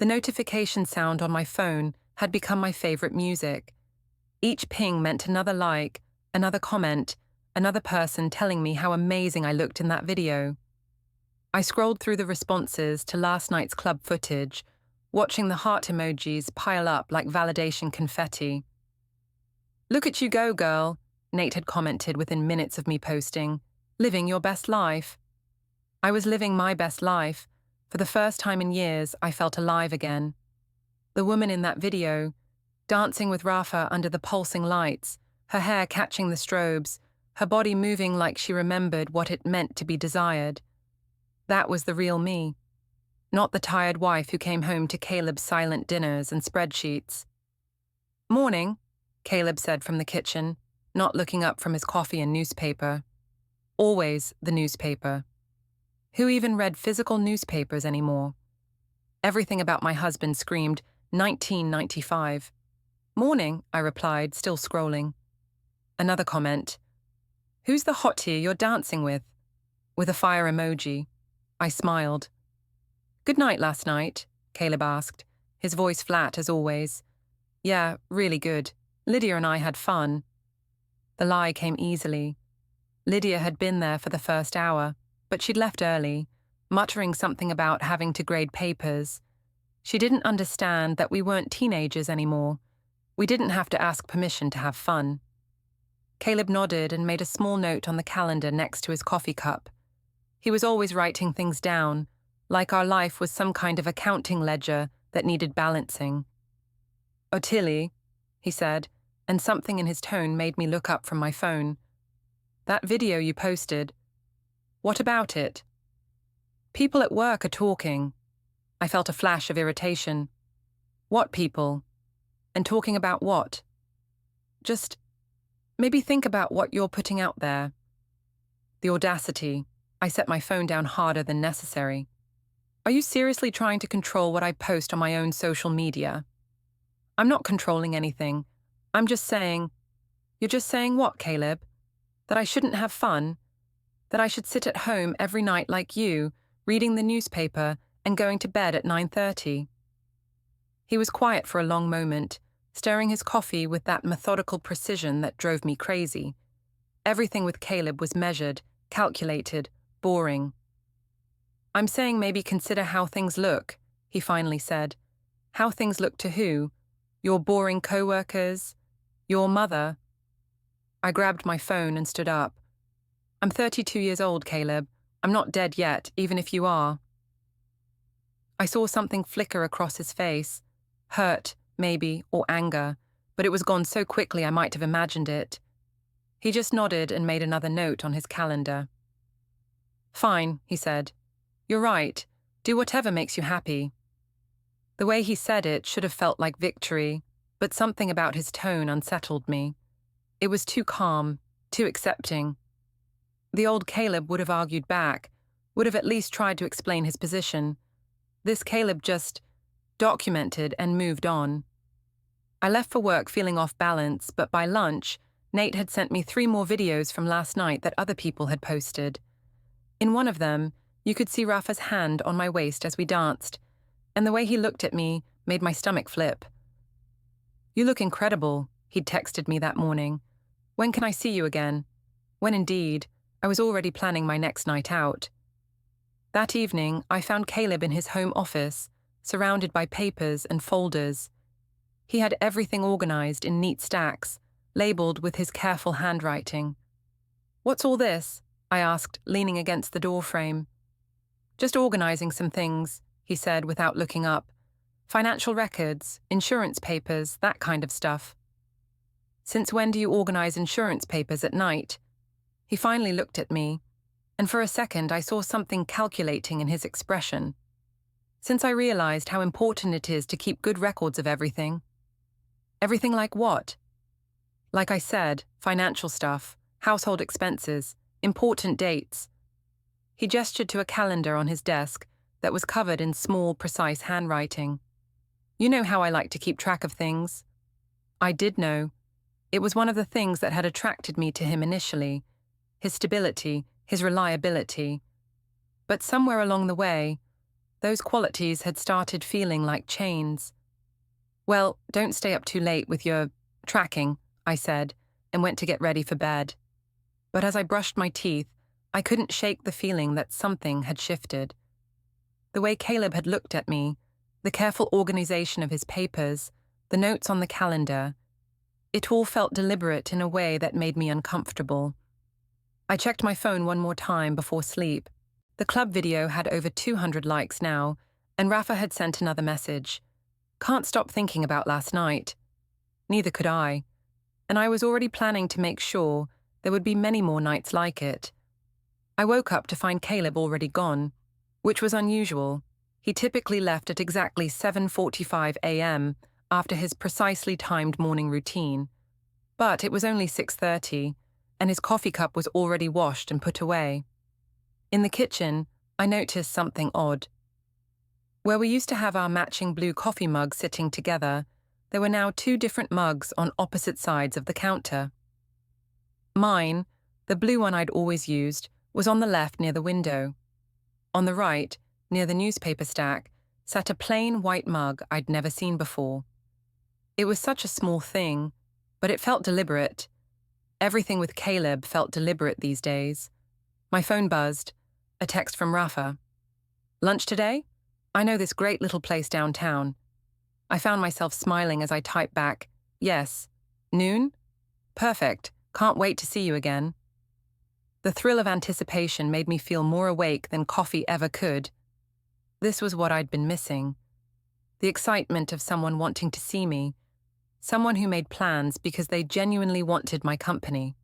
The notification sound on my phone had become my favorite music. Each ping meant another like, another comment, another person telling me how amazing I looked in that video. I scrolled through the responses to last night's club footage, watching the heart emojis pile up like validation confetti. "Look at you go, girl," Nate had commented within minutes of me posting. "Living your best life." I was living my best life. For the first time in years, I felt alive again. The woman in that video, dancing with Rafa under the pulsing lights, her hair catching the strobes, her body moving like she remembered what it meant to be desired. That was the real me. Not the tired wife who came home to Caleb's silent dinners and spreadsheets. "Morning," Caleb said from the kitchen, not looking up from his coffee and newspaper. Always the newspaper. Who even read physical newspapers anymore? Everything about my husband screamed 1995. "Morning," I replied, still scrolling. Another comment. "Who's the hottie you're dancing with?" With a fire emoji. I smiled. "Good night last night?" Caleb asked, his voice flat as always. "Yeah, really good. Lydia and I had fun." The lie came easily. Lydia had been there for the first hour, but she'd left early, muttering something about having to grade papers. She didn't understand that we weren't teenagers anymore. We didn't have to ask permission to have fun. Caleb nodded and made a small note on the calendar next to his coffee cup. He was always writing things down, like our life was some kind of accounting ledger that needed balancing. "Ottilie," he said, and something in his tone made me look up from my phone. "That video you posted. What about it?" "People at work are talking." I felt a flash of irritation. "What people? And talking about what?" "Just maybe think about what you're putting out there." The audacity. I set my phone down harder than necessary. "Are you seriously trying to control what I post on my own social media?" "I'm not controlling anything. I'm just saying..." "You're just saying what, Caleb? That I shouldn't have fun? That I should sit at home every night like you, reading the newspaper and going to bed at 9:30? He was quiet for a long moment, stirring his coffee with that methodical precision that drove me crazy. Everything with Caleb was measured, calculated, boring. "I'm saying maybe consider how things look," he finally said. "How things look to who? Your boring co-workers? Your mother?" I grabbed my phone and stood up. "I'm 32 years old, Caleb. I'm not dead yet, even if you are." I saw something flicker across his face. Hurt, maybe, or anger, but it was gone so quickly I might have imagined it. He just nodded and made another note on his calendar. "Fine," he said. "You're right. Do whatever makes you happy." The way he said it should have felt like victory, but something about his tone unsettled me. It was too calm, too accepting. The old Caleb would have argued back, would have at least tried to explain his position. This Caleb just documented and moved on. I left for work feeling off balance, but by lunch, Nate had sent me 3 more videos from last night that other people had posted. In one of them, you could see Rafa's hand on my waist as we danced, and the way he looked at me made my stomach flip. "You look incredible," he'd texted me that morning. "When can I see you again?" When indeed, I was already planning my next night out. That evening, I found Caleb in his home office, surrounded by papers and folders. He had everything organized in neat stacks, labeled with his careful handwriting. "What's all this?" I asked, leaning against the doorframe. "Just organizing some things," he said without looking up. "Financial records, insurance papers, that kind of stuff." "Since when do you organize insurance papers at night?" He finally looked at me, and for a second I saw something calculating in his expression. "Since I realized how important it is to keep good records of everything." "Everything like what?" "Like I said, financial stuff, household expenses, important dates." He gestured to a calendar on his desk that was covered in small, precise handwriting. "You know how I like to keep track of things." I did know. It was one of the things that had attracted me to him initially, his stability, his reliability. But somewhere along the way, Those qualities had started feeling like chains. "Well, don't stay up too late with your tracking," I said, and went to get ready for bed. But as I brushed my teeth, I couldn't shake the feeling that something had shifted. The way Caleb had looked at me, the careful organization of his papers, the notes on the calendar, it all felt deliberate in a way that made me uncomfortable. I checked my phone one more time before sleep. The club video had over 200 likes now, and Rafa had sent another message. "Can't stop thinking about last night." Neither could I, and I was already planning to make sure there would be many more nights like it. I woke up to find Caleb already gone, which was unusual. He typically left at exactly 7:45 a.m. after his precisely timed morning routine. But it was only 6:30, and his coffee cup was already washed and put away. In the kitchen, I noticed something odd. Where we used to have our matching blue coffee mugs sitting together, there were now two different mugs on opposite sides of the counter. Mine, the blue one I'd always used, was on the left near the window. On the right, near the newspaper stack, sat a plain white mug I'd never seen before. It was such a small thing, but it felt deliberate. Everything with Caleb felt deliberate these days. My phone buzzed. A text from Rafa. "Lunch today? I know this great little place downtown." I found myself smiling as I typed back, "Yes. Noon? Perfect. Can't wait to see you again." The thrill of anticipation made me feel more awake than coffee ever could. This was what I'd been missing. The excitement of someone wanting to see me. Someone who made plans because they genuinely wanted my company.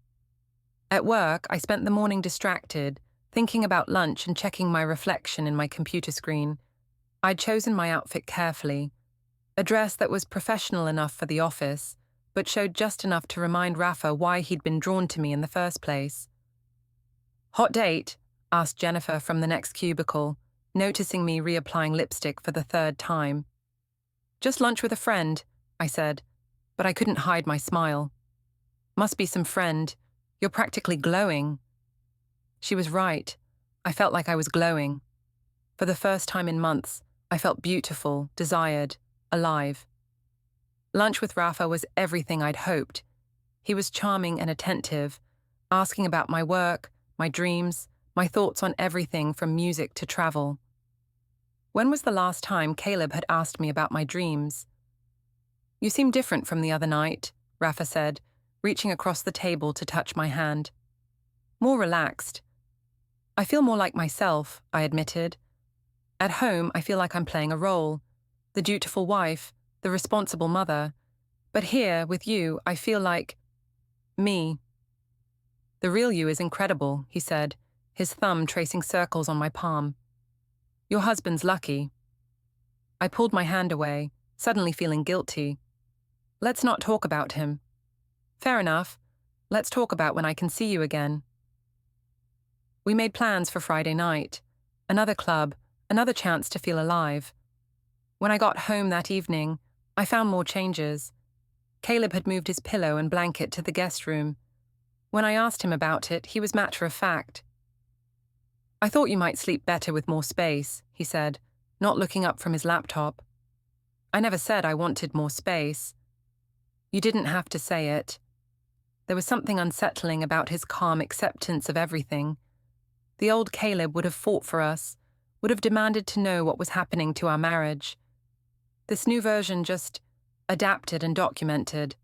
At work, I spent the morning distracted, thinking about lunch and checking my reflection in my computer screen. I'd chosen my outfit carefully. A dress that was professional enough for the office, but showed just enough to remind Rafa why he'd been drawn to me in the first place. "Hot date?" asked Jennifer from the next cubicle, noticing me reapplying lipstick for the third time. "Just lunch with a friend," I said, but I couldn't hide my smile. "Must be some friend. You're practically glowing." She was right. I felt like I was glowing. For the first time in months, I felt beautiful, desired, alive. Lunch with Rafa was everything I'd hoped. He was charming and attentive, asking about my work, my dreams, my thoughts on everything from music to travel. When was the last time Caleb had asked me about my dreams? "You seem different from the other night," Rafa said, reaching across the table to touch my hand. "More relaxed." "I feel more like myself," I admitted. "At home, I feel like I'm playing a role. The dutiful wife, the responsible mother. But here, with you, I feel like me." "The real you is incredible," he said, his thumb tracing circles on my palm. "Your husband's lucky." I pulled my hand away, suddenly feeling guilty. "Let's not talk about him." "Fair enough. Let's talk about when I can see you again." We made plans for Friday night. Another club, another chance to feel alive. When I got home that evening, I found more changes. Caleb had moved his pillow and blanket to the guest room. When I asked him about it, he was matter-of-fact. "I thought you might sleep better with more space," he said, not looking up from his laptop. "I never said I wanted more space." "You didn't have to say it." There was something unsettling about his calm acceptance of everything. The old Caleb would have fought for us, would have demanded to know what was happening to our marriage. This new version just adapted and documented.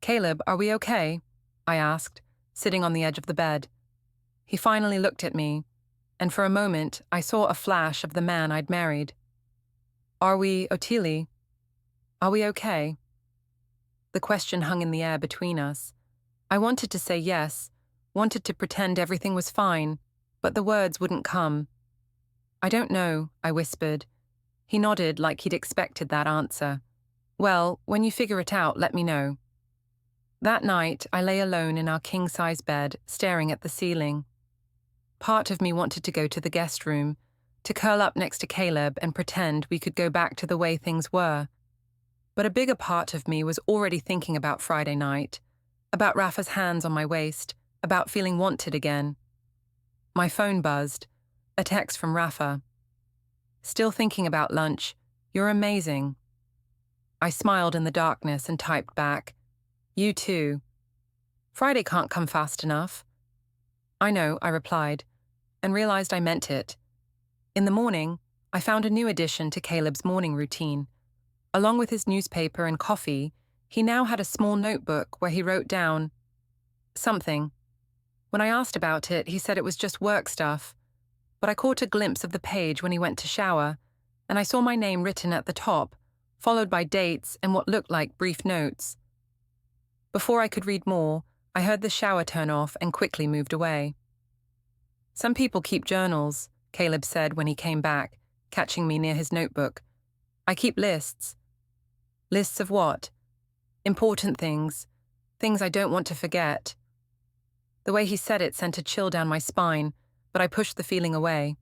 "Caleb, are we okay?" I asked, sitting on the edge of the bed. He finally looked at me, and for a moment I saw a flash of the man I'd married. "Are we, Ottilie? Are we okay?" The question hung in the air between us. I wanted to say yes, wanted to pretend everything was fine, but the words wouldn't come. "I don't know," I whispered. He nodded like he'd expected that answer. "Well, when you figure it out, let me know." That night, I lay alone in our king-size bed, staring at the ceiling. Part of me wanted to go to the guest room, to curl up next to Caleb and pretend we could go back to the way things were. But a bigger part of me was already thinking about Friday night, about Rafa's hands on my waist, about feeling wanted again. My phone buzzed, a text from Rafa. Still thinking about lunch. You're amazing. I smiled in the darkness and typed back, You too. Friday can't come fast enough. I know, I replied, and realized I meant it. In the morning, I found a new addition to Caleb's morning routine. Along with his newspaper and coffee, he now had a small notebook where he wrote down something. When I asked about it, he said it was just work stuff, but I caught a glimpse of the page when he went to shower, and I saw my name written at the top, followed by dates and what looked like brief notes. Before I could read more, I heard the shower turn off and quickly moved away. Some people keep journals, Caleb said when he came back, catching me near his notebook. I keep lists. Lists of what? Important things. Things I don't want to forget. The way he said it sent a chill down my spine, but I pushed the feeling away.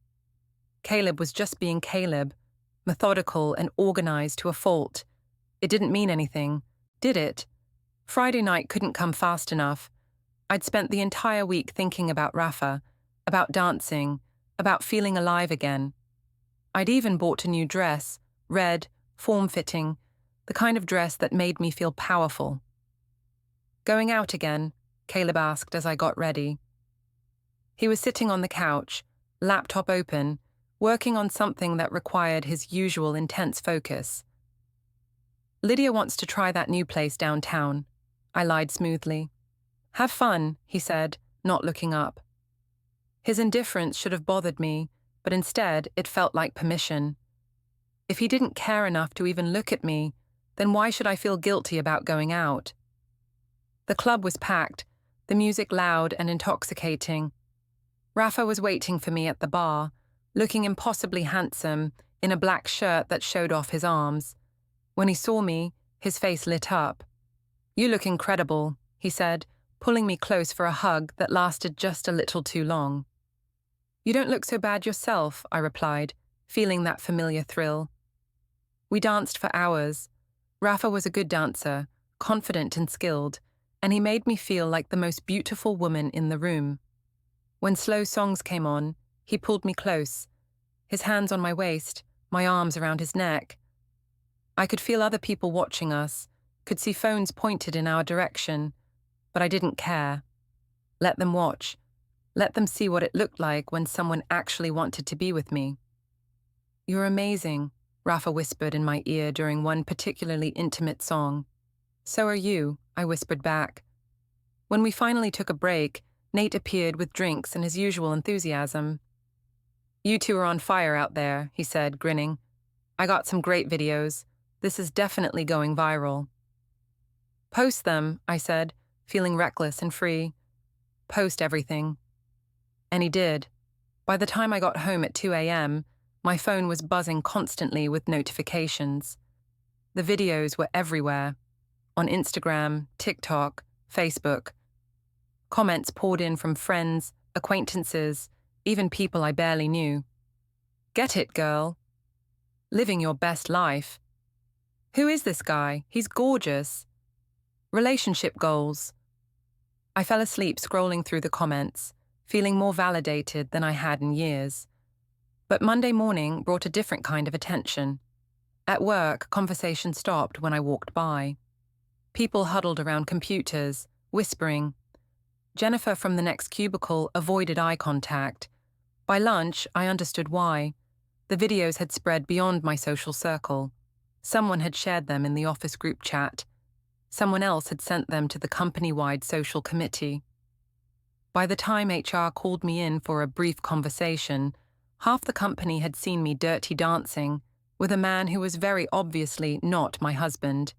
Caleb was just being Caleb, methodical and organized to a fault. It didn't mean anything, did it? Friday night couldn't come fast enough. I'd spent the entire week thinking about Rafa, about dancing, about feeling alive again. I'd even bought a new dress, red, form-fitting, the kind of dress that made me feel powerful. Going out again? Caleb asked as I got ready. He was sitting on the couch, laptop open, working on something that required his usual intense focus. Lydia wants to try that new place downtown, I lied smoothly. Have fun, he said, not looking up. His indifference should have bothered me, but instead it felt like permission. If he didn't care enough to even look at me, then why should I feel guilty about going out? The club was packed, the music loud and intoxicating. Rafa was waiting for me at the bar, looking impossibly handsome in a black shirt that showed off his arms. When he saw me, his face lit up. You look incredible, he said, pulling me close for a hug that lasted just a little too long. You don't look so bad yourself, I replied, feeling that familiar thrill. We danced for hours. Rafa was a good dancer, confident and skilled, and he made me feel like the most beautiful woman in the room. When slow songs came on, he pulled me close, his hands on my waist, my arms around his neck. I could feel other people watching us, could see phones pointed in our direction, but I didn't care. Let them watch. Let them see what it looked like when someone actually wanted to be with me. You're amazing, Rafa whispered in my ear during one particularly intimate song. So are you, I whispered back. When we finally took a break, Nate appeared with drinks and his usual enthusiasm. You two are on fire out there, he said, grinning. I got some great videos. This is definitely going viral. Post them, I said, feeling reckless and free. Post everything. And he did. By the time I got home at 2 a.m., my phone was buzzing constantly with notifications. The videos were everywhere. On Instagram, TikTok, Facebook. Comments poured in from friends, acquaintances, even people I barely knew. Get it, girl. Living your best life. Who is this guy? He's gorgeous. Relationship goals. I fell asleep scrolling through the comments, feeling more validated than I had in years. But Monday morning brought a different kind of attention. At work, conversation stopped when I walked by. People huddled around computers, whispering. Jennifer from the next cubicle avoided eye contact. By lunch, I understood why. The videos had spread beyond my social circle. Someone had shared them in the office group chat. Someone else had sent them to the company-wide social committee. By the time HR called me in for a brief conversation, half the company had seen me dirty dancing with a man who was very obviously not my husband.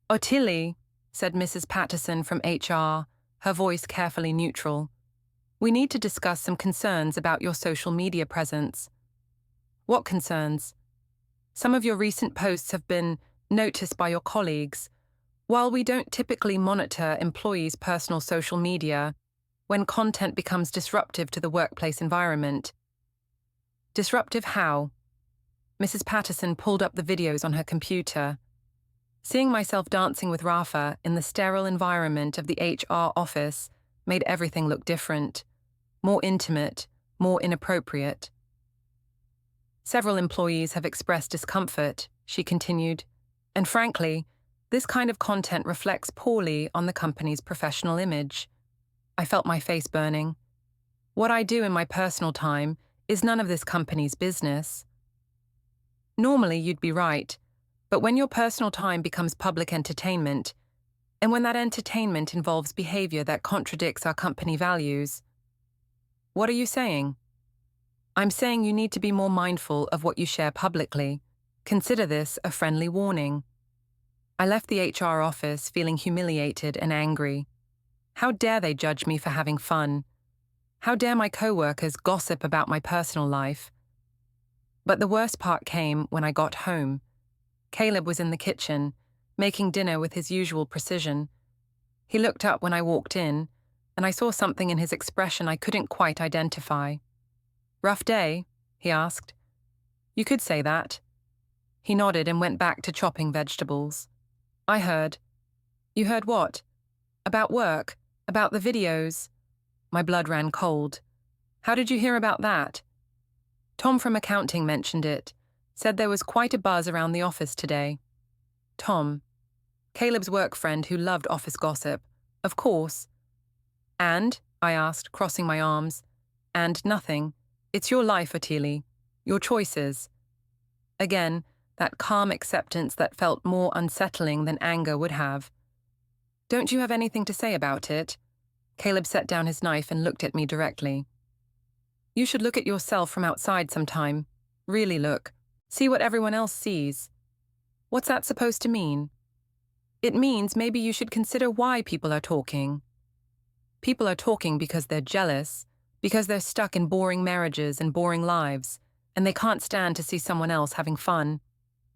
Ottilie, said Mrs. Patterson from HR, her voice carefully neutral. We need to discuss some concerns about your social media presence. What concerns? Some of your recent posts have been noticed by your colleagues. While we don't typically monitor employees' personal social media, when content becomes disruptive to the workplace environment. Disruptive how? Mrs. Patterson pulled up the videos on her computer. Seeing myself dancing with Rafa in the sterile environment of the HR office made everything look different, more intimate, more inappropriate. Several employees have expressed discomfort, she continued, and frankly, this kind of content reflects poorly on the company's professional image. I felt my face burning. What I do in my personal time is none of this company's business. Normally, you'd be right, but when your personal time becomes public entertainment, and when that entertainment involves behavior that contradicts our company values, what are you saying? I'm saying you need to be more mindful of what you share publicly. Consider this a friendly warning. I left the HR office feeling humiliated and angry. How dare they judge me for having fun? How dare my coworkers gossip about my personal life? But the worst part came when I got home. Caleb was in the kitchen, making dinner with his usual precision. He looked up when I walked in, and I saw something in his expression I couldn't quite identify. "Rough day?" he asked. "You could say that." He nodded and went back to chopping vegetables. I heard. "You heard what?" "About work, about the videos." My blood ran cold. "How did you hear about that?" "Tom from accounting mentioned it, said there was quite a buzz around the office today." Tom. Caleb's work friend who loved office gossip. Of course. "And?" I asked, crossing my arms. "And nothing. It's your life, Ottilie. Your choices." Again, that calm acceptance that felt more unsettling than anger would have. "Don't you have anything to say about it?" Caleb set down his knife and looked at me directly. "You should look at yourself from outside sometime. Really look. See what everyone else sees." "What's that supposed to mean?" "It means maybe you should consider why people are talking." People are talking because they're jealous, because they're stuck in boring marriages and boring lives, and they can't stand to see someone else having fun.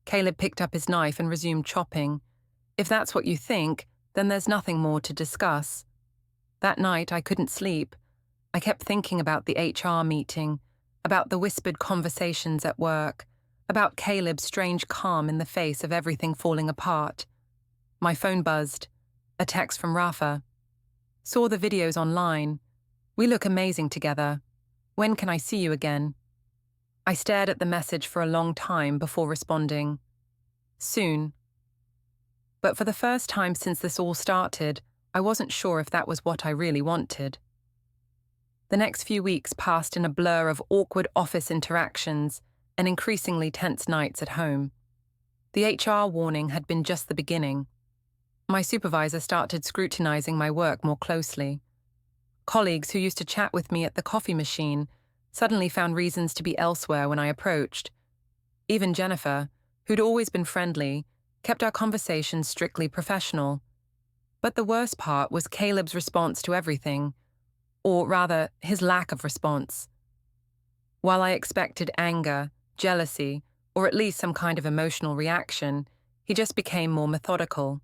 Caleb picked up his knife and resumed chopping. "If that's what you think, then there's nothing more to discuss." That night, I couldn't sleep. I kept thinking about the HR meeting, about the whispered conversations at work, about Caleb's strange calm in the face of everything falling apart. My phone buzzed. A text from Rafa. "Saw the videos online. We look amazing together. When can I see you again?" I stared at the message for a long time before responding. "Soon." But for the first time since this all started, I wasn't sure if that was what I really wanted. The next few weeks passed in a blur of awkward office interactions and increasingly tense nights at home. The HR warning had been just the beginning. My supervisor started scrutinizing my work more closely. Colleagues who used to chat with me at the coffee machine suddenly found reasons to be elsewhere when I approached. Even Jennifer, who'd always been friendly, kept our conversations strictly professional. But the worst part was Caleb's response to everything, or rather, his lack of response. While I expected anger, jealousy, or at least some kind of emotional reaction, he just became more methodical,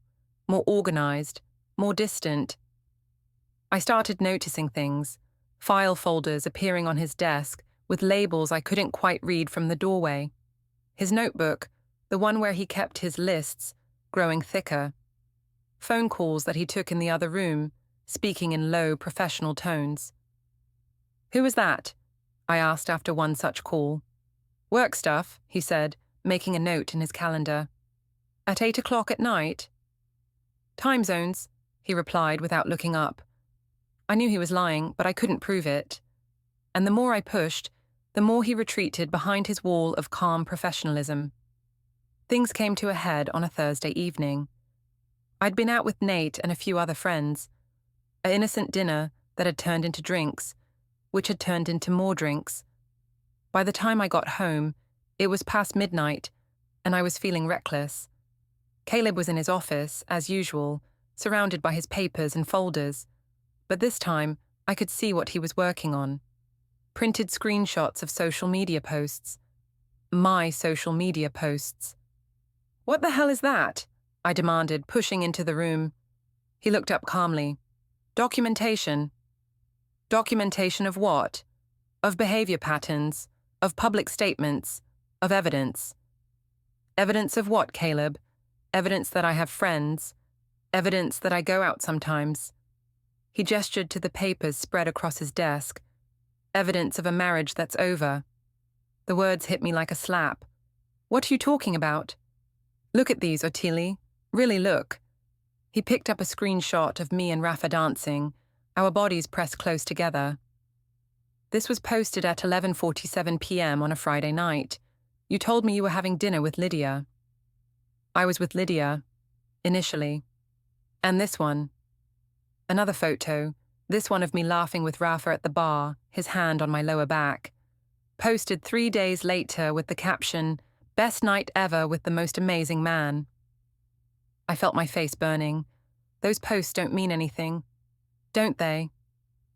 more organized, more distant. I started noticing things, file folders appearing on his desk with labels I couldn't quite read from the doorway. His notebook, the one where he kept his lists, growing thicker. Phone calls that he took in the other room, speaking in low, professional tones. "Who was that?" I asked after one such call. "Work stuff," he said, making a note in his calendar. "At 8 o'clock at night?" "Time zones," he replied without looking up. I knew he was lying, but I couldn't prove it. And the more I pushed, the more he retreated behind his wall of calm professionalism. Things came to a head on a Thursday evening. I'd been out with Nate and a few other friends. An innocent dinner that had turned into drinks, which had turned into more drinks. By the time I got home, it was past midnight, and I was feeling reckless. Caleb was in his office, as usual, surrounded by his papers and folders. But this time, I could see what he was working on. Printed screenshots of social media posts. My social media posts. "What the hell is that?" I demanded, pushing into the room. He looked up calmly. "Documentation." "Documentation of what?" "Of behavior patterns, of public statements, of evidence." "Evidence of what, Caleb? Evidence that I have friends. Evidence that I go out sometimes." He gestured to the papers spread across his desk. "Evidence of a marriage that's over." The words hit me like a slap. What are you talking about? Look at these, Ottilie. Really look. He picked up a screenshot of me and Rafa dancing, our bodies pressed close together. This was posted at 11:47 p.m. on a Friday night. You told me you were having dinner with Lydia. I was with Lydia, initially. And this one. Another photo, this one of me laughing with Rafa at the bar, his hand on my lower back. Posted 3 days later with the caption, "Best night ever with the most amazing man." I felt my face burning. Those posts don't mean anything, don't they?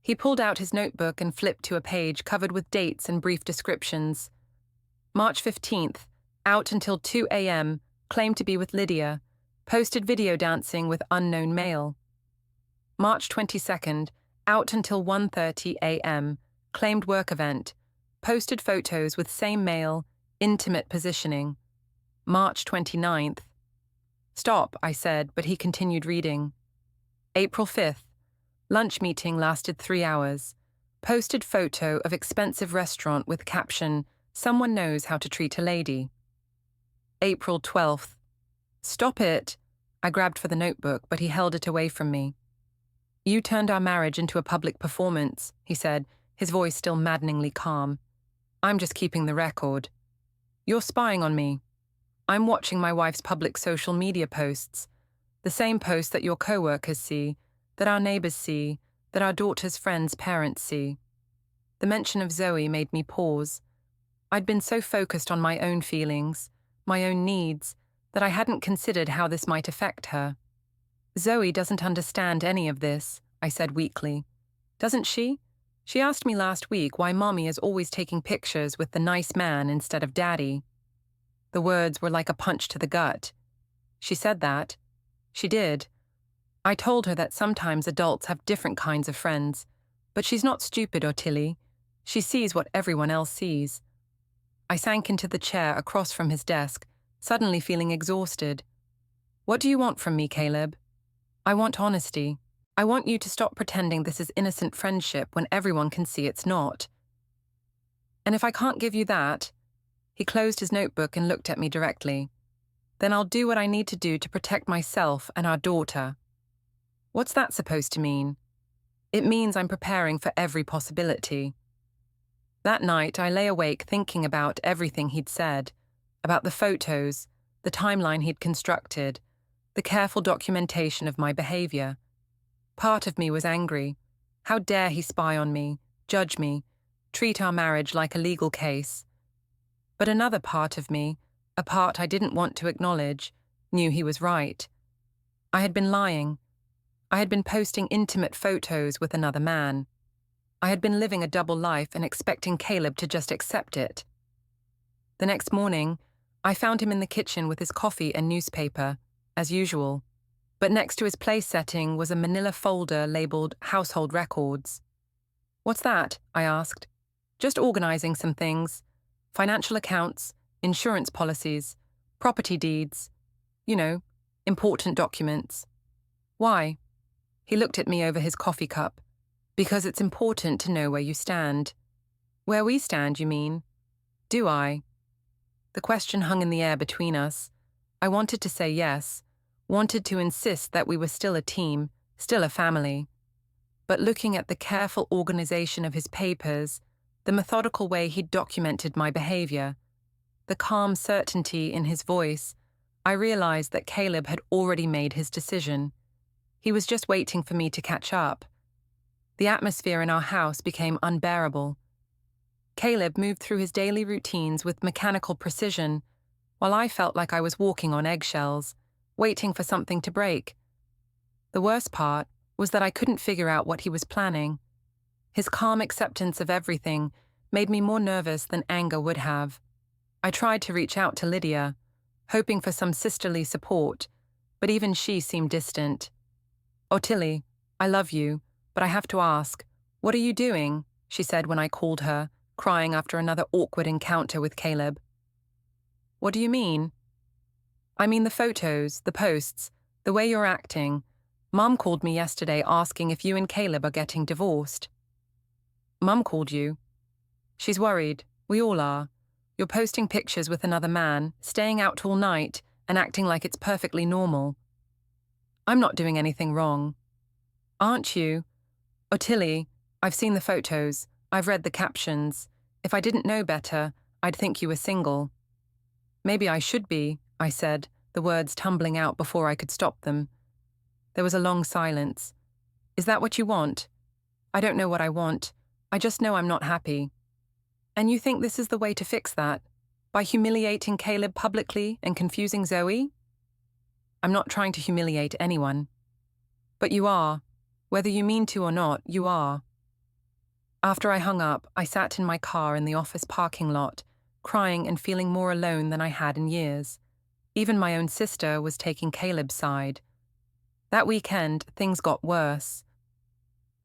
He pulled out his notebook and flipped to a page covered with dates and brief descriptions. March 15th, out until 2 a.m., claimed to be with Lydia, posted video dancing with unknown male. March 22nd, out until 1:30 a.m., claimed work event, posted photos with same male, intimate positioning. March 29th. Stop, I said, but he continued reading. April 5th, lunch meeting lasted 3 hours, posted photo of expensive restaurant with caption, "Someone knows how to treat a lady." April 12th. Stop it. I grabbed for the notebook, but he held it away from me. You turned our marriage into a public performance, he said, his voice still maddeningly calm. I'm just keeping the record. You're spying on me. I'm watching my wife's public social media posts, the same posts that your co-workers see, that our neighbors see, that our daughter's friends' parents see. The mention of Zoe made me pause. I'd been so focused on my own feelings, my own needs, that I hadn't considered how this might affect her. Zoe doesn't understand any of this, I said weakly. Doesn't she? She asked me last week why Mommy is always taking pictures with the nice man instead of Daddy. The words were like a punch to the gut. She said that. She did. I told her that sometimes adults have different kinds of friends, but she's not stupid, Ottilie. She sees what everyone else sees. I sank into the chair across from his desk, suddenly feeling exhausted. What do you want from me, Caleb? I want honesty. I want you to stop pretending this is innocent friendship when everyone can see it's not. And if I can't give you that, he closed his notebook and looked at me directly, then I'll do what I need to do to protect myself and our daughter. What's that supposed to mean? It means I'm preparing for every possibility. That night, I lay awake thinking about everything he'd said, about the photos, the timeline he'd constructed, the careful documentation of my behavior. Part of me was angry. How dare he spy on me, judge me, treat our marriage like a legal case? But another part of me, a part I didn't want to acknowledge, knew he was right. I had been lying. I had been posting intimate photos with another man. I had been living a double life and expecting Caleb to just accept it. The next morning, I found him in the kitchen with his coffee and newspaper, as usual. But next to his place setting was a manila folder labeled Household Records. What's that? I asked. Just organizing some things. Financial accounts, insurance policies, property deeds. You know, important documents. Why? He looked at me over his coffee cup. Because it's important to know where you stand. Where we stand, you mean? Do I? The question hung in the air between us. I wanted to say yes, wanted to insist that we were still a team, still a family. But looking at the careful organization of his papers, the methodical way he'd documented my behavior, the calm certainty in his voice, I realized that Caleb had already made his decision. He was just waiting for me to catch up. The atmosphere in our house became unbearable. Caleb moved through his daily routines with mechanical precision, while I felt like I was walking on eggshells, waiting for something to break. The worst part was that I couldn't figure out what he was planning. His calm acceptance of everything made me more nervous than anger would have. I tried to reach out to Lydia, hoping for some sisterly support, but even she seemed distant. Ottilie, I love you, but I have to ask, what are you doing? She said when I called her, crying after another awkward encounter with Caleb. What do you mean? I mean the photos, the posts, the way you're acting. Mum called me yesterday asking if you and Caleb are getting divorced. Mum called you? She's worried. We all are. You're posting pictures with another man, staying out all night, and acting like it's perfectly normal. I'm not doing anything wrong. Aren't you? Ottilie, I've seen the photos, I've read the captions. If I didn't know better, I'd think you were single. Maybe I should be, I said, the words tumbling out before I could stop them. There was a long silence. Is that what you want? I don't know what I want. I just know I'm not happy. And you think this is the way to fix that? By humiliating Caleb publicly and confusing Zoe? I'm not trying to humiliate anyone. But you are. Whether you mean to or not, you are. After I hung up, I sat in my car in the office parking lot, crying and feeling more alone than I had in years. Even my own sister was taking Caleb's side. That weekend, things got worse.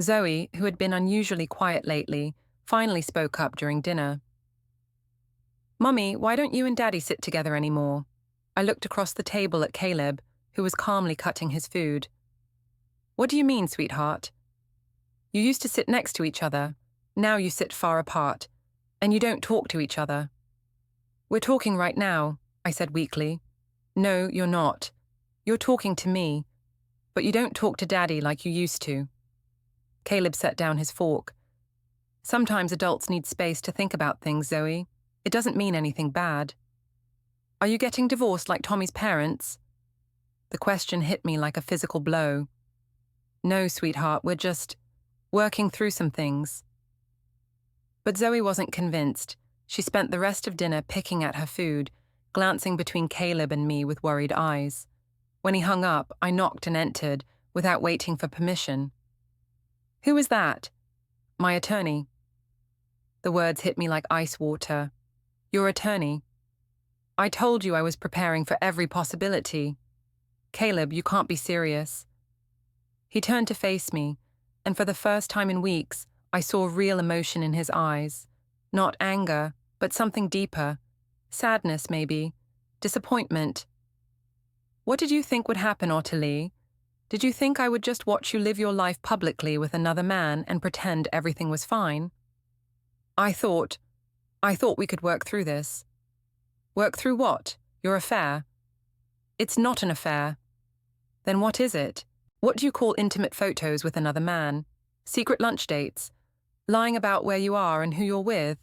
Zoe, who had been unusually quiet lately, finally spoke up during dinner. "Mummy, why don't you and Daddy sit together anymore?" I looked across the table at Caleb, who was calmly cutting his food. "What do you mean, sweetheart? You used to sit next to each other. Now you sit far apart, and you don't talk to each other." "We're talking right now," I said weakly. "No, you're not. You're talking to me, but you don't talk to Daddy like you used to." Caleb set down his fork. "Sometimes adults need space to think about things, Zoe. It doesn't mean anything bad." "Are you getting divorced like Tommy's parents?" The question hit me like a physical blow. "No, sweetheart, we're just working through some things." But Zoe wasn't convinced. She spent the rest of dinner picking at her food, glancing between Caleb and me with worried eyes. When he hung up, I knocked and entered, without waiting for permission. "Who is that?" "My attorney." The words hit me like ice water. "Your attorney?" "I told you I was preparing for every possibility." "Caleb, you can't be serious." He turned to face me, and for the first time in weeks, I saw real emotion in his eyes. Not anger, but something deeper. Sadness, maybe. Disappointment. "What did you think would happen, Ottilie? Did you think I would just watch you live your life publicly with another man and pretend everything was fine?" I thought we could work through this." "Work through what? Your affair?" "It's not an affair." "Then what is it? What do you call intimate photos with another man? Secret lunch dates? Lying about where you are and who you're with?"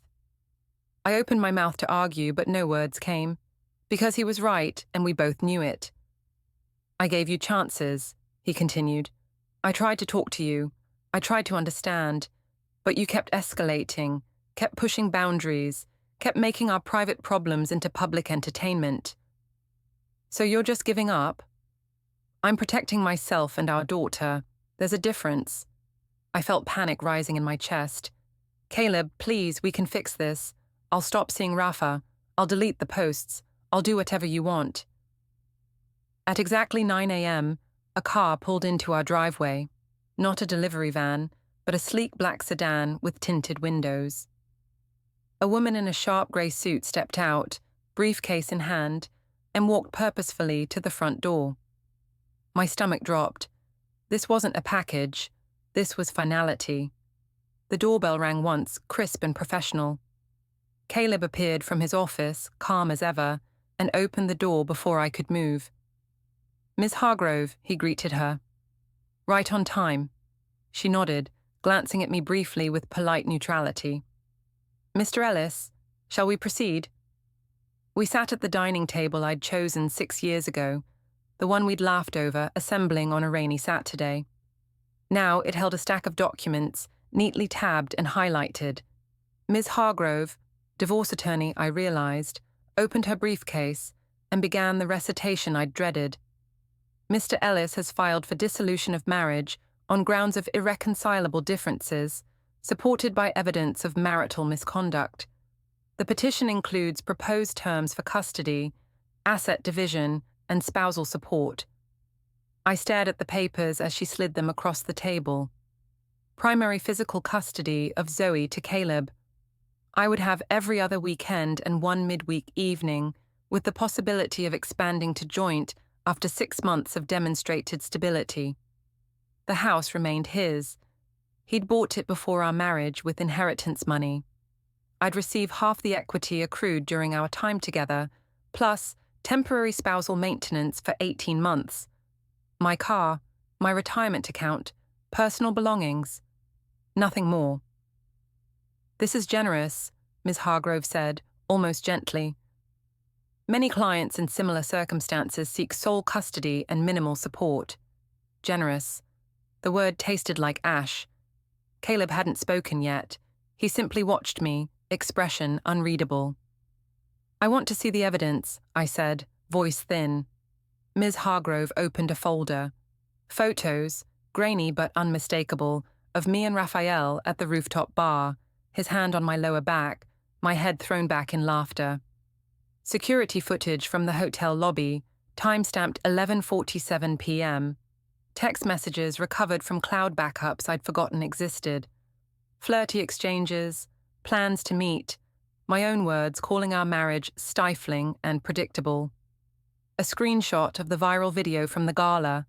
I opened my mouth to argue, but no words came. Because he was right, and we both knew it. "I gave you chances," he continued. "I tried to talk to you. I tried to understand. But you kept escalating, kept pushing boundaries, kept making our private problems into public entertainment." "So you're just giving up?" "I'm protecting myself and our daughter. There's a difference." I felt panic rising in my chest. "Caleb, please, we can fix this. I'll stop seeing Rafa. I'll delete the posts. I'll do whatever you want." At exactly 9 a.m., a car pulled into our driveway. Not a delivery van, but a sleek black sedan with tinted windows. A woman in a sharp grey suit stepped out, briefcase in hand, and walked purposefully to the front door. My stomach dropped. This wasn't a package. This was finality. The doorbell rang once, crisp and professional. Caleb appeared from his office, calm as ever, and opened the door before I could move. "Miss Hargrove," he greeted her. "Right on time." She nodded, glancing at me briefly with polite neutrality. "Mr. Ellis, shall we proceed?" We sat at the dining table I'd chosen 6 years ago, the one we'd laughed over, assembling on a rainy Saturday. Now it held a stack of documents, neatly tabbed and highlighted. Ms. Hargrove, divorce attorney, I realized, opened her briefcase and began the recitation I'd dreaded. "Mr. Ellis has filed for dissolution of marriage on grounds of irreconcilable differences, supported by evidence of marital misconduct. The petition includes proposed terms for custody, asset division, and spousal support." I stared at the papers as she slid them across the table. Primary physical custody of Zoe to Caleb. I would have every other weekend and one midweek evening, with the possibility of expanding to joint after 6 months of demonstrated stability. The house remained his. He'd bought it before our marriage with inheritance money. I'd receive half the equity accrued during our time together, plus temporary spousal maintenance for 18 months. My car, my retirement account, personal belongings. Nothing more. "This is generous," Ms. Hargrove said, almost gently. "Many clients in similar circumstances seek sole custody and minimal support." Generous. The word tasted like ash. Caleb hadn't spoken yet. He simply watched me, expression unreadable. "I want to see the evidence," I said, voice thin. Ms. Hargrove opened a folder. Photos, grainy but unmistakable, of me and Raphael at the rooftop bar, his hand on my lower back, my head thrown back in laughter. Security footage from the hotel lobby, time-stamped 11:47 p.m. Text messages recovered from cloud backups I'd forgotten existed. Flirty exchanges, plans to meet, my own words calling our marriage stifling and predictable. A screenshot of the viral video from the gala,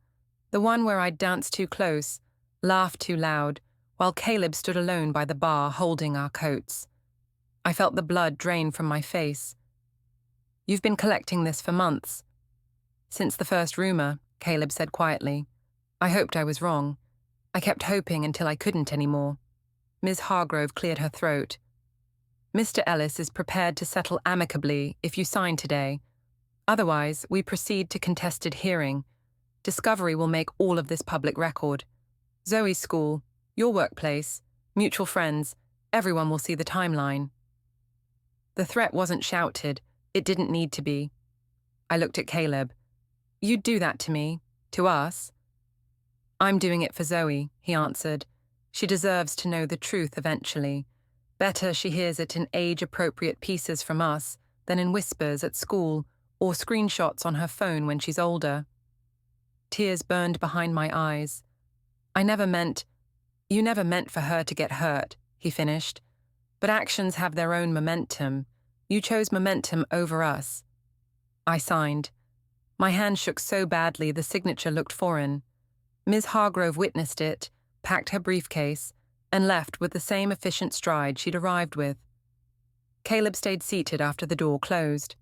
the one where I'd danced too close, laughed too loud, while Caleb stood alone by the bar holding our coats. I felt the blood drain from my face. "You've been collecting this for months." "Since the first rumor," Caleb said quietly. I hoped I was wrong. I kept hoping until I couldn't anymore. Ms. Hargrove cleared her throat. "Mr. Ellis is prepared to settle amicably if you sign today. Otherwise, we proceed to contested hearing. Discovery will make all of this public record. Zoe's school, your workplace, mutual friends, everyone will see the timeline." The threat wasn't shouted. It didn't need to be. I looked at Caleb. "You'd do that to me, to us?" "I'm doing it for Zoe," he answered. "She deserves to know the truth eventually. Better she hears it in age-appropriate pieces from us than in whispers at school or screenshots on her phone when she's older." Tears burned behind my eyes. "You never meant for her to get hurt," he finished. "But actions have their own momentum. You chose momentum over us." I signed. My hand shook so badly the signature looked foreign. Ms. Hargrove witnessed it, packed her briefcase, and left with the same efficient stride she'd arrived with. Caleb stayed seated after the door closed.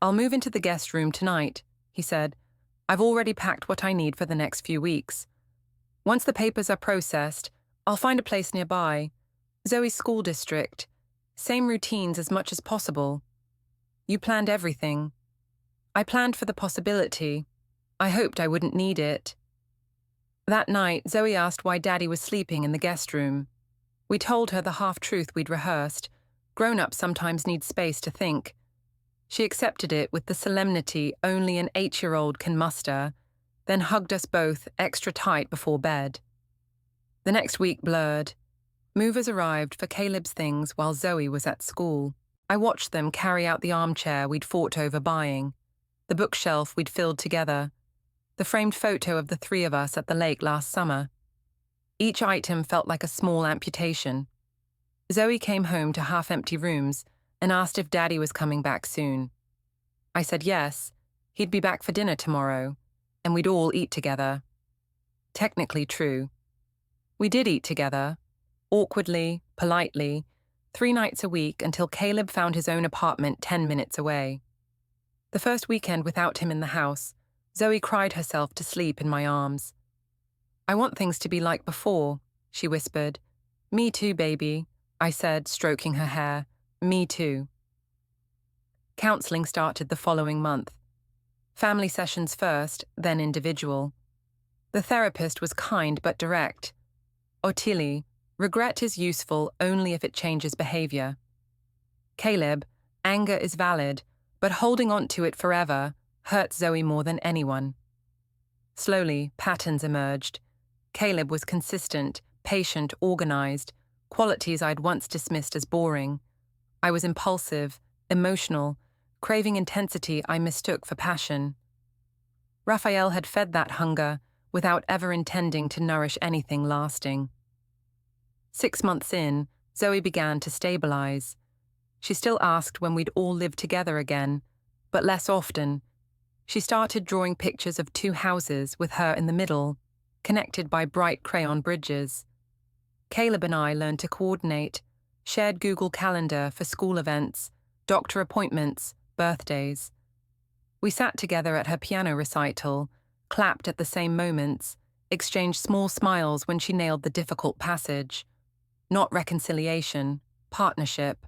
"I'll move into the guest room tonight," he said. "I've already packed what I need for the next few weeks. Once the papers are processed, I'll find a place nearby. Zoe's school district. Same routines as much as possible. You planned everything." "I planned for the possibility. I hoped I wouldn't need it." That night, Zoe asked why Daddy was sleeping in the guest room. We told her the half-truth we'd rehearsed. Grown-ups sometimes need space to think. She accepted it with the solemnity only an 8-year-old can muster, then hugged us both extra tight before bed. The next week blurred. Movers arrived for Caleb's things while Zoe was at school. I watched them carry out the armchair we'd fought over buying, the bookshelf we'd filled together, the framed photo of the three of us at the lake last summer. Each item felt like a small amputation. Zoe came home to half-empty rooms and asked if Daddy was coming back soon. I said yes, he'd be back for dinner tomorrow, and we'd all eat together. Technically true. We did eat together, awkwardly, politely, 3 nights a week until Caleb found his own apartment 10 minutes away. The first weekend without him in the house, Zoe cried herself to sleep in my arms. "I want things to be like before," she whispered. "Me too, baby," I said, stroking her hair. "Me too." Counseling started the following month. Family sessions first, then individual. The therapist was kind but direct. "Ottilie, regret is useful only if it changes behavior." "Caleb, anger is valid, but holding on to it forever hurt Zoe more than anyone." Slowly, patterns emerged. Caleb was consistent, patient, organized, qualities I'd once dismissed as boring. I was impulsive, emotional, craving intensity I mistook for passion. Raphael had fed that hunger without ever intending to nourish anything lasting. 6 months in, Zoe began to stabilize. She still asked when we'd all live together again, but less often. She started drawing pictures of 2 houses with her in the middle, connected by bright crayon bridges. Caleb and I learned to coordinate, shared Google Calendar for school events, doctor appointments, birthdays. We sat together at her piano recital, clapped at the same moments, exchanged small smiles when she nailed the difficult passage. Not reconciliation, partnership.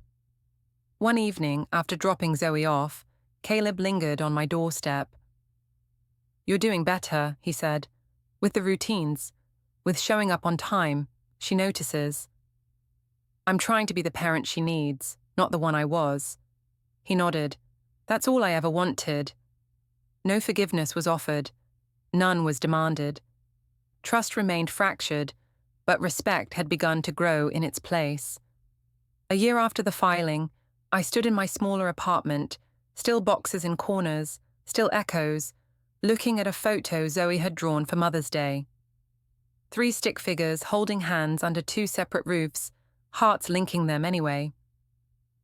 One evening, after dropping Zoe off, Caleb lingered on my doorstep. "You're doing better," he said, "with the routines, with showing up on time, she notices. I'm trying to be the parent she needs, not the one I was." He nodded. "That's all I ever wanted." No forgiveness was offered. None was demanded. Trust remained fractured, but respect had begun to grow in its place. A year after the filing, I stood in my smaller apartment, still boxes in corners, still echoes, looking at a photo Zoe had drawn for Mother's Day. 3 stick figures holding hands under 2 separate roofs, hearts linking them anyway.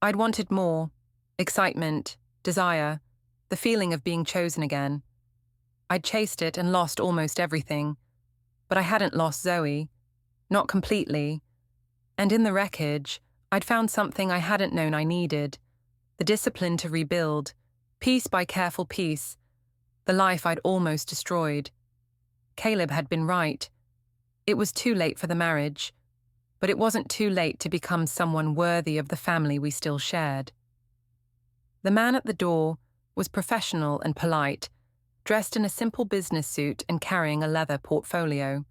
I'd wanted more: excitement, desire, the feeling of being chosen again. I'd chased it and lost almost everything, but I hadn't lost Zoe. Not completely. And in the wreckage, I'd found something I hadn't known I needed: the discipline to rebuild, piece by careful piece, the life I'd almost destroyed. Caleb had been right. It was too late for the marriage, but it wasn't too late to become someone worthy of the family we still shared. The man at the door was professional and polite, dressed in a simple business suit and carrying a leather portfolio.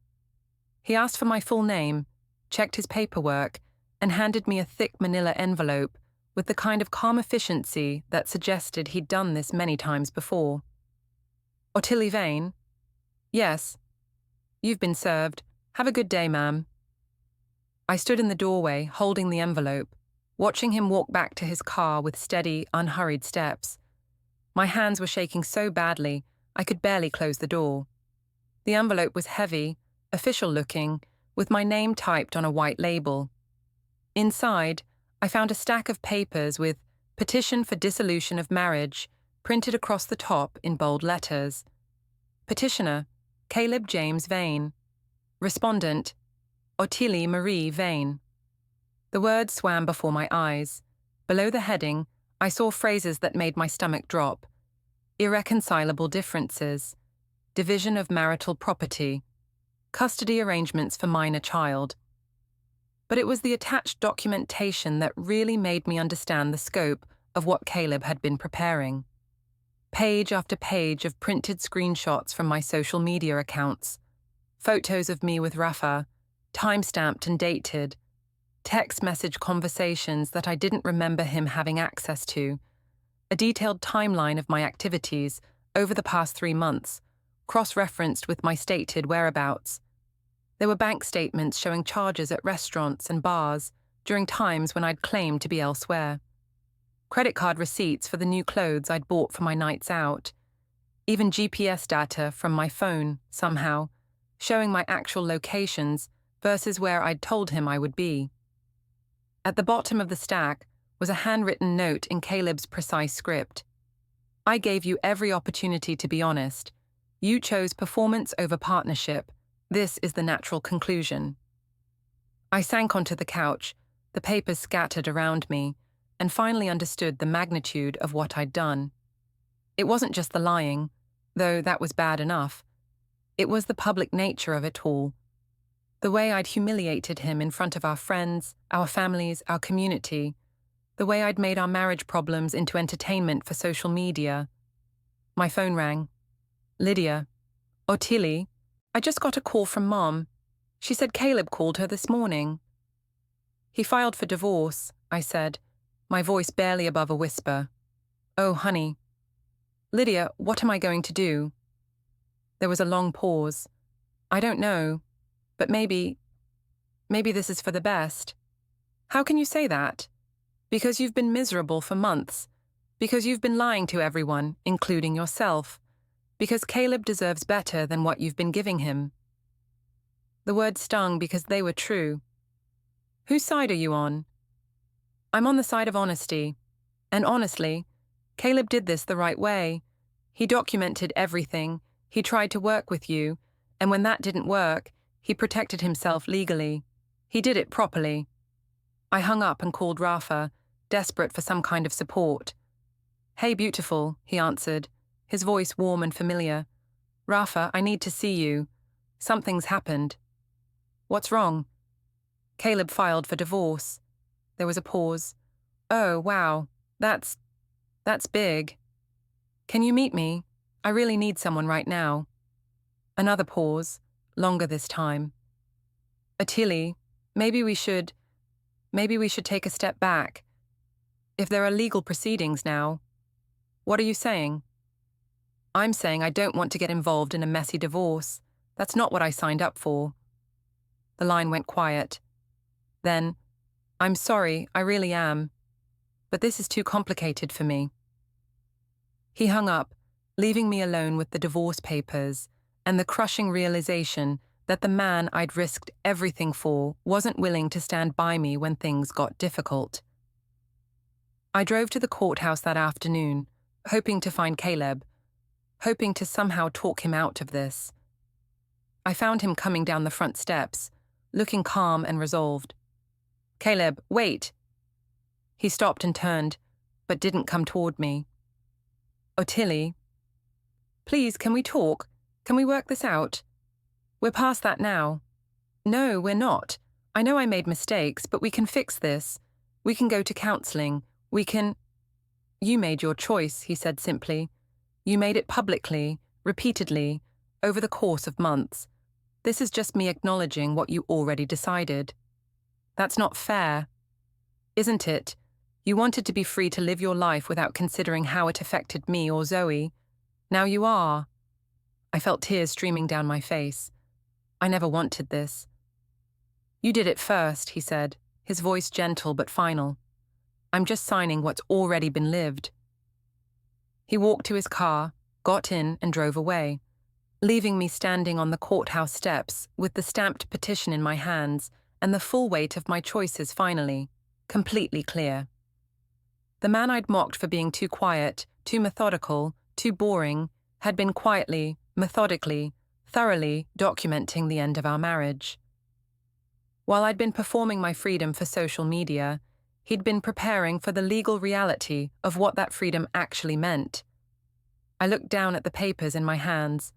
He asked for my full name, checked his paperwork, and handed me a thick manila envelope with the kind of calm efficiency that suggested he'd done this many times before. "Ottilie Vane?" "Yes." "You've been served. Have a good day, ma'am." I stood in the doorway, holding the envelope, watching him walk back to his car with steady, unhurried steps. My hands were shaking so badly, I could barely close the door. The envelope was heavy, official-looking, with my name typed on a white label. Inside, I found a stack of papers with "Petition for Dissolution of Marriage" printed across the top in bold letters. Petitioner: Caleb James Vane. Respondent: Ottilie Marie Vane. The words swam before my eyes. Below the heading, I saw phrases that made my stomach drop: irreconcilable differences, division of marital property, custody arrangements for minor child. But it was the attached documentation that really made me understand the scope of what Caleb had been preparing. Page after page of printed screenshots from my social media accounts, photos of me with Rafa, time-stamped and dated, text message conversations that I didn't remember him having access to, a detailed timeline of my activities over the past 3 months, cross-referenced with my stated whereabouts. There were bank statements showing charges at restaurants and bars during times when I'd claimed to be elsewhere. Credit card receipts for the new clothes I'd bought for my nights out. Even GPS data from my phone, somehow, showing my actual locations versus where I'd told him I would be. At the bottom of the stack was a handwritten note in Caleb's precise script. "I gave you every opportunity to be honest. You chose performance over partnership. This is the natural conclusion." I sank onto the couch, the papers scattered around me, and finally understood the magnitude of what I'd done. It wasn't just the lying, though that was bad enough. It was the public nature of it all. The way I'd humiliated him in front of our friends, our families, our community. The way I'd made our marriage problems into entertainment for social media. My phone rang. "Lydia." "Ottilie, I just got a call from Mom. She said Caleb called her this morning." "He filed for divorce," I said, my voice barely above a whisper. "Oh, honey." "Lydia, what am I going to do?" There was a long pause. "I don't know, but maybe this is for the best." "How can you say that?" "Because you've been miserable for months. Because you've been lying to everyone, including yourself. Because Caleb deserves better than what you've been giving him." The words stung because they were true. "Whose side are you on?" "I'm on the side of honesty. And honestly, Caleb did this the right way. He documented everything. He tried to work with you. And when that didn't work, he protected himself legally. He did it properly." I hung up and called Rafa, desperate for some kind of support. "Hey, beautiful," he answered, his voice warm and familiar. "Rafa, I need to see you. Something's happened." "What's wrong?" "Caleb filed for divorce." There was a pause. "Oh, wow. That's big. Can you meet me? I really need someone right now." Another pause, longer this time. "Ottilie, maybe we should take a step back. If there are legal proceedings now." "What are you saying?" "I'm saying I don't want to get involved in a messy divorce. That's not what I signed up for." The line went quiet. Then, "I'm sorry, I really am. But this is too complicated for me." He hung up, leaving me alone with the divorce papers and the crushing realization that the man I'd risked everything for wasn't willing to stand by me when things got difficult. I drove to the courthouse that afternoon, hoping to find Caleb, hoping to somehow talk him out of this. I found him coming down the front steps, looking calm and resolved. "Caleb, wait!" He stopped and turned, but didn't come toward me. "Ottilie, please, can we talk? Can we work this out? We're past that now." "No, we're not. I know I made mistakes, but we can fix this. We can go to counseling. We can—" "You made your choice," he said simply. "You made it publicly, repeatedly, over the course of months. This is just me acknowledging what you already decided. That's not fair. Isn't it? You wanted to be free to live your life without considering how it affected me or Zoe. Now you are." I felt tears streaming down my face. I never wanted this. "You did it first," he said, his voice gentle but final. "I'm just signing what's already been lived." He walked to his car, got in and drove away, leaving me standing on the courthouse steps with the stamped petition in my hands and the full weight of my choices finally, completely clear. The man I'd mocked for being too quiet, too methodical, too boring, had been quietly, methodically, thoroughly documenting the end of our marriage. While I'd been performing my freedom for social media, he'd been preparing for the legal reality of what that freedom actually meant. I looked down at the papers in my hands,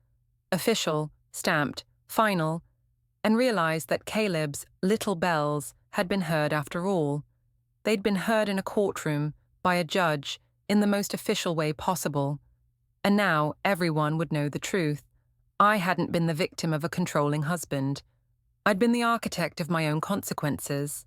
official, stamped, final, and realized that Caleb's little bells had been heard after all. They'd been heard in a courtroom, by a judge, in the most official way possible. And now everyone would know the truth. I hadn't been the victim of a controlling husband. I'd been the architect of my own consequences.